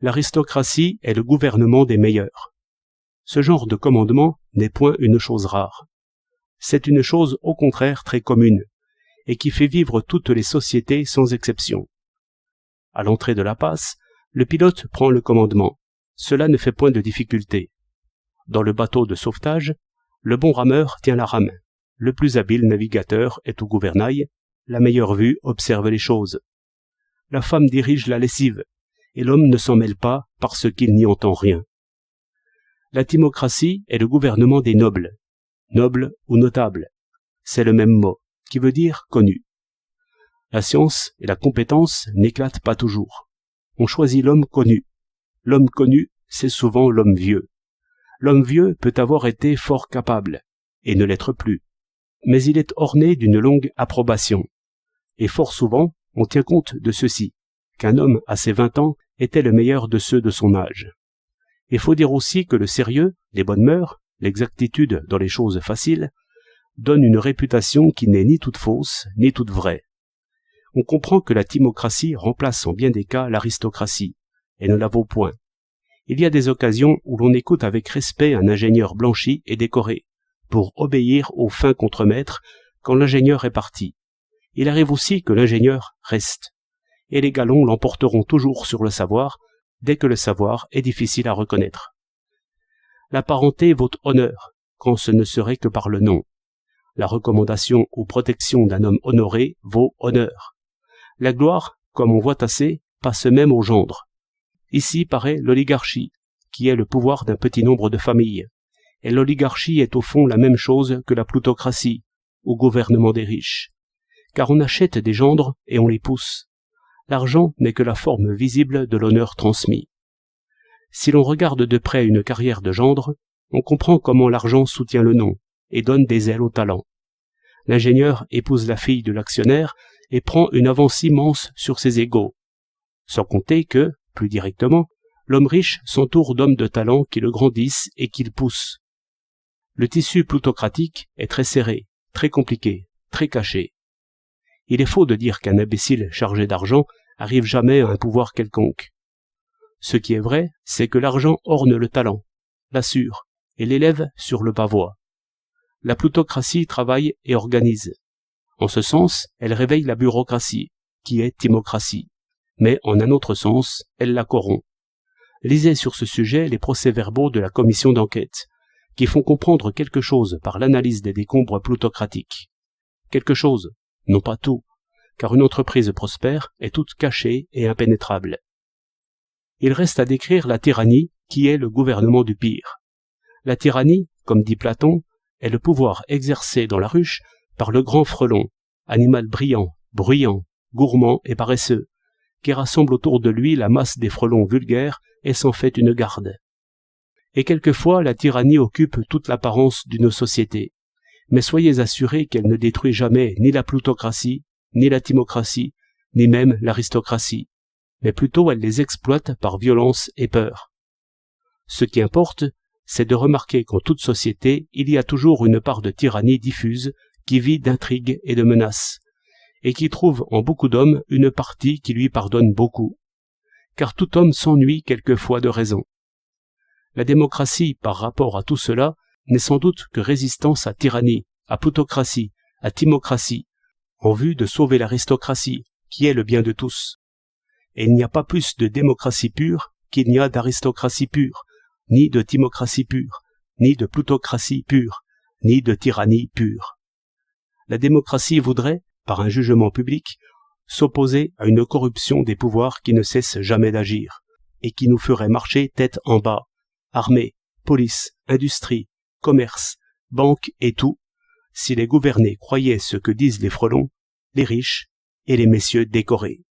L'aristocratie est le gouvernement des meilleurs. Ce genre de commandement n'est point une chose rare. C'est une chose au contraire très commune, et qui fait vivre toutes les sociétés sans exception. À l'entrée de la passe, le pilote prend le commandement. Cela ne fait point de difficulté. Dans le bateau de sauvetage, le bon rameur tient la rame. Le plus habile navigateur est au gouvernail. La meilleure vue observe les choses. La femme dirige la lessive, et l'homme ne s'en mêle pas parce qu'il n'y entend rien. La timocratie est le gouvernement des nobles. Noble ou notable, c'est le même mot, qui veut dire connu. La science et la compétence n'éclatent pas toujours. On choisit l'homme connu. L'homme connu, c'est souvent l'homme vieux. L'homme vieux peut avoir été fort capable, et ne l'être plus. Mais il est orné d'une longue approbation. Et fort souvent, on tient compte de ceci, qu'un homme à ses 20 ans était le meilleur de ceux de son âge. Il faut dire aussi que le sérieux, les bonnes mœurs, l'exactitude dans les choses faciles, donnent une réputation qui n'est ni toute fausse, ni toute vraie. On comprend que la timocratie remplace en bien des cas l'aristocratie, et ne la vaut point. Il y a des occasions où l'on écoute avec respect un ingénieur blanchi et décoré, pour obéir au fin contremaître quand l'ingénieur est parti. Il arrive aussi que l'ingénieur reste, et les galons l'emporteront toujours sur le savoir, dès que le savoir est difficile à reconnaître. La parenté vaut honneur, quand ce ne serait que par le nom. La recommandation ou protection d'un homme honoré vaut honneur. La gloire, comme on voit assez, passe même au gendre. Ici paraît l'oligarchie, qui est le pouvoir d'un petit nombre de familles. Et l'oligarchie est au fond la même chose que la plutocratie, ou gouvernement des riches. Car on achète des gendres et on les pousse. L'argent n'est que la forme visible de l'honneur transmis. Si l'on regarde de près une carrière de gendre, on comprend comment l'argent soutient le nom et donne des ailes au talent. L'ingénieur épouse la fille de l'actionnaire et prend une avance immense sur ses égaux. Sans compter que, plus directement, l'homme riche s'entoure d'hommes de talent qui le grandissent et qui le poussent. Le tissu plutocratique est très serré, très compliqué, très caché. Il est faux de dire qu'un imbécile chargé d'argent arrive jamais à un pouvoir quelconque. Ce qui est vrai, c'est que l'argent orne le talent, l'assure et l'élève sur le pavois. La plutocratie travaille et organise. En ce sens, elle réveille la bureaucratie, qui est timocratie, mais en un autre sens, elle la corrompt. Lisez sur ce sujet les procès-verbaux de la commission d'enquête, qui font comprendre quelque chose par l'analyse des décombres plutocratiques. Quelque chose, non pas tout, car une entreprise prospère est toute cachée et impénétrable. Il reste à décrire la tyrannie, qui est le gouvernement du pire. La tyrannie, comme dit Platon, est le pouvoir exercé dans la ruche par le grand frelon, animal brillant, bruyant, gourmand et paresseux, qui rassemble autour de lui la masse des frelons vulgaires et s'en fait une garde. Et quelquefois la tyrannie occupe toute l'apparence d'une société, mais soyez assurés qu'elle ne détruit jamais ni la plutocratie, ni la timocratie, ni même l'aristocratie, mais plutôt elle les exploite par violence et peur. Ce qui importe, c'est de remarquer qu'en toute société, il y a toujours une part de tyrannie diffuse qui vit d'intrigues et de menaces, et qui trouve en beaucoup d'hommes une partie qui lui pardonne beaucoup. Car tout homme s'ennuie quelquefois de raison. La démocratie, par rapport à tout cela, n'est sans doute que résistance à tyrannie, à plutocratie, à timocratie, en vue de sauver l'aristocratie, qui est le bien de tous. Et il n'y a pas plus de démocratie pure qu'il n'y a d'aristocratie pure, ni de timocratie pure, ni de plutocratie pure, ni de tyrannie pure. La démocratie voudrait, par un jugement public, s'opposer à une corruption des pouvoirs qui ne cesse jamais d'agir, et qui nous ferait marcher tête en bas, armée, police, industrie, commerce, banque et tout, si les gouvernés croyaient ce que disent les frelons, les riches et les messieurs décorés.